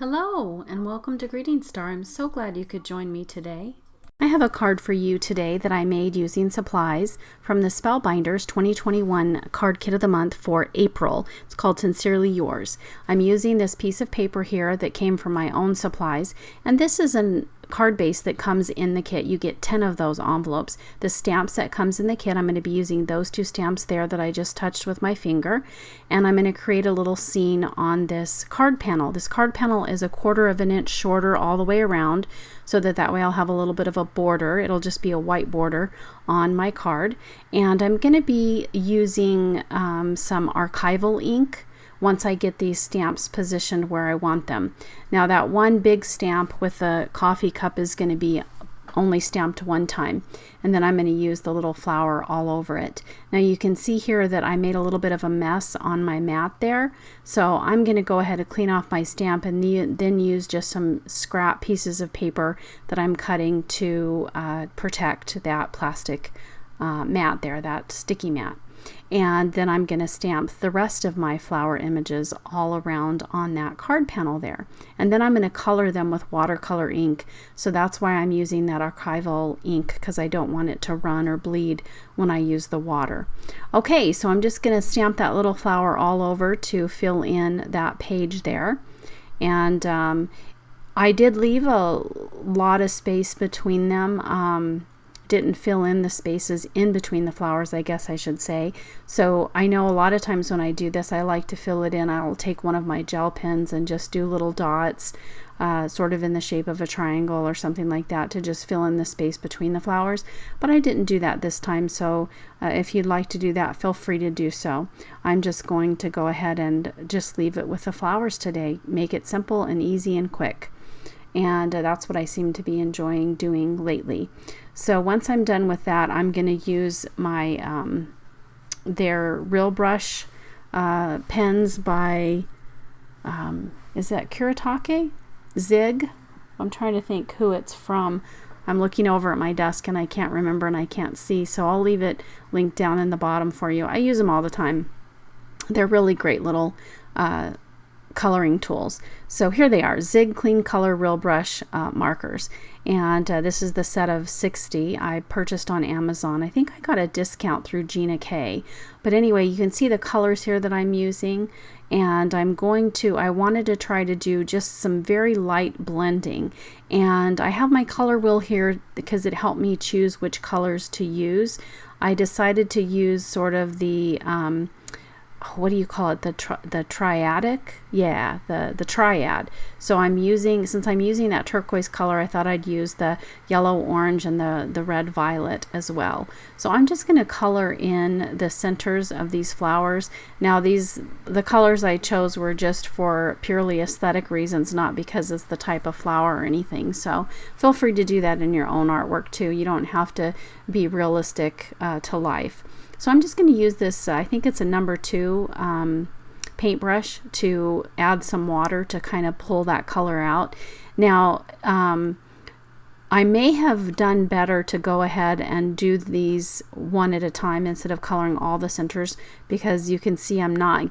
Hello and welcome to Greetingstar. I'm so glad you could join me today. I have a card for you today that I made using supplies from the Spellbinders 2021 card kit of the month for April. It's called Sincerely Yours. I'm using this piece of paper here that came from my own supplies, and this is a card base that comes in the kit. You get 10 of those envelopes. The stamps that comes in the kit, I'm going to be using those two stamps there that I just touched with my finger, and I'm going to create a little scene on this card panel. This card panel is 1/4 of an inch shorter all the way around, so that way I'll have a little bit of a border. It'll just be a white border on my card, and I'm going to be using some archival ink once I get these stamps positioned where I want them. Now that one big stamp with the coffee cup is going to be only stamped one time, and then I'm going to use the little flower all over it. Now you can see here that I made a little bit of a mess on my mat there, so I'm going to go ahead and clean off my stamp and then use just some scrap pieces of paper that I'm cutting to protect that plastic mat there, that sticky mat. And then I'm going to stamp the rest of my flower images all around on that card panel there. And then I'm going to color them with watercolor ink. So that's why I'm using that archival ink, because I don't want it to run or bleed when I use the water. Okay, so I'm just going to stamp that little flower all over to fill in that page there. And I did leave a lot of space between them. Didn't fill in the spaces in between the flowers, I guess I should say. So I know a lot of times when I do this, I like to fill it in. I'll take one of my gel pens and just do little dots, sort of in the shape of a triangle or something like that, to just fill in the space between the flowers. But I didn't do that this time, so if you'd like to do that, feel free to do so. I'm just going to go ahead and just leave it with the flowers today. Make it simple and easy and quick. And that's what I seem to be enjoying doing lately. So once I'm done with that, I'm going to use my their Real Brush pens by is that Kuretake? Zig? I'm trying to think who it's from. I'm looking over at my desk and I can't remember and I can't see, so I'll leave it linked down in the bottom for you. I use them all the time. They're really great little coloring tools. So here they are, Zig Clean Color Real Brush markers, and this is the set of 60 I purchased on Amazon. I think I got a discount through Gina K, but anyway, you can see the colors here that I'm using, and I wanted to try to do just some very light blending, and I have my color wheel here because it helped me choose which colors to use. I decided to use sort of the what do you call it, the triadic? Yeah, the triad. So since I'm using that turquoise color, I thought I'd use the yellow, orange, and the red violet as well. So I'm just going to color in the centers of these flowers. Now the colors I chose were just for purely aesthetic reasons, not because it's the type of flower or anything. So feel free to do that in your own artwork too. You don't have to be realistic to life. So I'm just going to use this, I think it's a number 2 paintbrush, to add some water to kind of pull that color out. Now, I may have done better to go ahead and do these one at a time instead of coloring all the centers, because you can see I'm not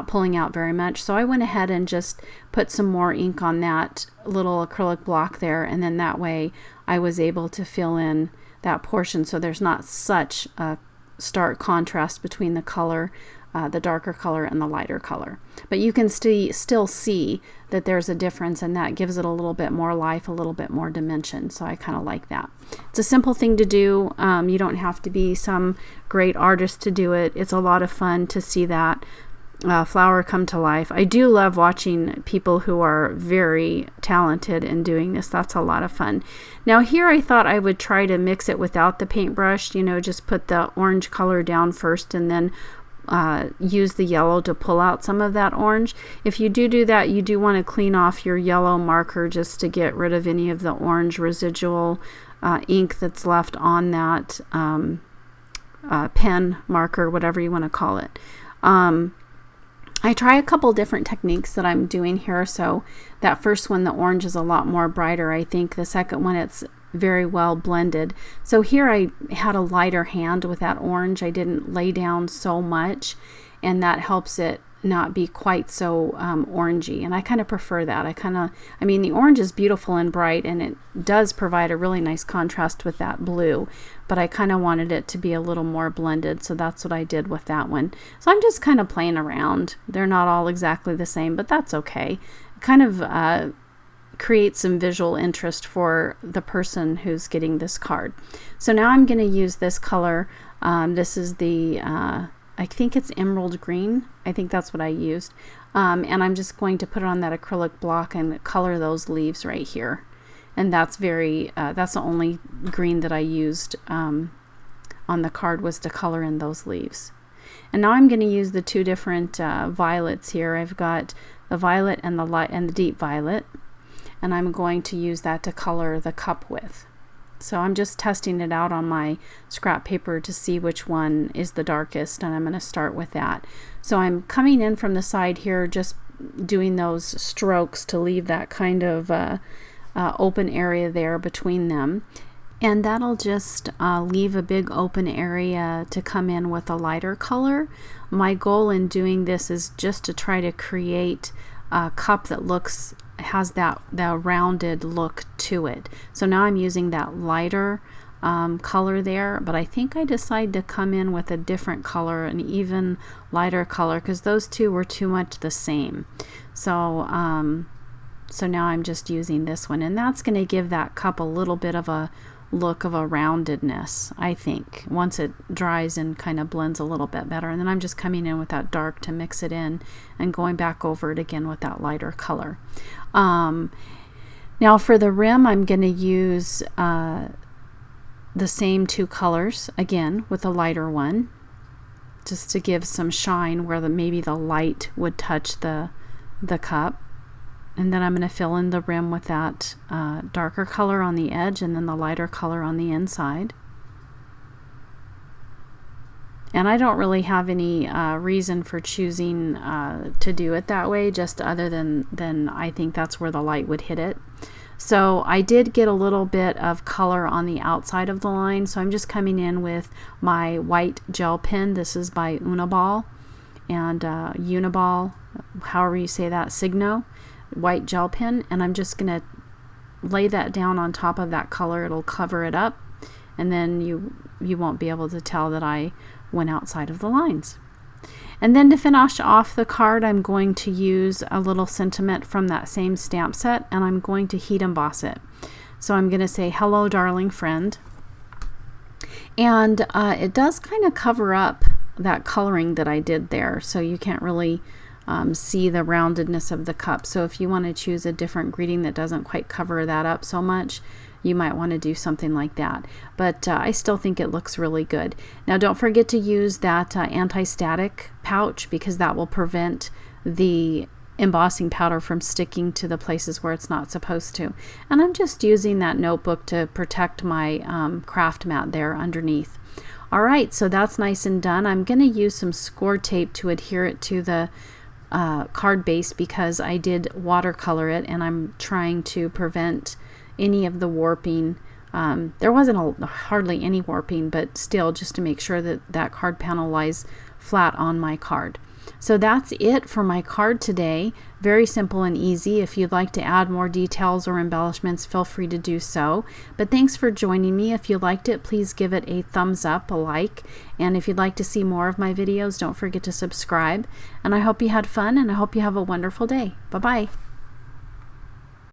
pulling out very much. So I went ahead and just put some more ink on that little acrylic block there, and then that way I was able to fill in that portion, so there's not such a stark contrast between the color, the darker color and the lighter color. But you can still see that there's a difference, and that gives it a little bit more life, a little bit more dimension. So I kind of like that. It's a simple thing to do. You don't have to be some great artist to do it. It's a lot of fun to see that flower come to life. I do love watching people who are very talented in doing this. That's a lot of fun. Now here I thought I would try to mix it without the paintbrush, just put the orange color down first and then use the yellow to pull out some of that orange. If you do that, you do want to clean off your yellow marker just to get rid of any of the orange residual ink that's left on that pen marker, whatever you want to call it. I try a couple different techniques that I'm doing here. So that first one, the orange, is a lot more brighter. I think the second one, it's very well blended. So here I had a lighter hand with that orange. I didn't lay down so much, and that helps it not be quite so orangey, and I kind of prefer that. I mean, the orange is beautiful and bright, and it does provide a really nice contrast with that blue, but I kind of wanted it to be a little more blended, so that's what I did with that one. So I'm just kind of playing around. They're not all exactly the same, but that's okay. It kind of creates some visual interest for the person who's getting this card. So now I'm going to use this color. This is the I think it's emerald green. I think that's what I used. And I'm just going to put it on that acrylic block and color those leaves right here. And that's that's the only green that I used on the card, was to color in those leaves. And now I'm going to use the two different violets here. I've got the violet and the light and the deep violet, and I'm going to use that to color the cup with. So I'm just testing it out on my scrap paper to see which one is the darkest, and I'm going to start with that. So I'm coming in from the side here, just doing those strokes to leave that kind of open area there between them. And that'll just leave a big open area to come in with a lighter color. My goal in doing this is just to try to create a cup that has that rounded look to it. So now I'm using that lighter color there, but I think I decided to come in with a different color, an even lighter color, because those two were too much the same. So so now I'm just using this one, and that's going to give that cup a little bit of a look of a roundedness, I think, once it dries and kind of blends a little bit better. And then I'm just coming in with that dark to mix it in and going back over it again with that lighter color. Now for the rim, I'm going to use the same two colors again with a lighter one, just to give some shine where maybe the light would touch the cup. And then I'm going to fill in the rim with that darker color on the edge, and then the lighter color on the inside. And I don't really have any reason for choosing to do it that way, just other than I think that's where the light would hit it. So I did get a little bit of color on the outside of the line, so I'm just coming in with my white gel pen. This is by Uniball, and Uniball, however you say that, Signo white gel pen, and I'm just going to lay that down on top of that color. It'll cover it up, and then you won't be able to tell that I went outside of the lines. And then to finish off the card, I'm going to use a little sentiment from that same stamp set, and I'm going to heat emboss it. So I'm going to say, "Hello, darling friend." And it does kind of cover up that coloring that I did there, so you can't really see the roundedness of the cup. So if you want to choose a different greeting that doesn't quite cover that up so much, you might want to do something like that. But I still think it looks really good. Now don't forget to use that anti-static pouch, because that will prevent the embossing powder from sticking to the places where it's not supposed to. And I'm just using that notebook to protect my craft mat there underneath. Alright, so that's nice and done. I'm going to use some score tape to adhere it to the card base, because I did watercolor it, and I'm trying to prevent any of the warping. There wasn't hardly any warping, but still, just to make sure that that card panel lies flat on my card. So that's it for my card today. Very simple and easy. If you'd like to add more details or embellishments, feel free to do so. But thanks for joining me. If you liked it, please give it a thumbs up, a like. And if you'd like to see more of my videos, don't forget to subscribe. And I hope you had fun, and I hope you have a wonderful day. Bye-bye.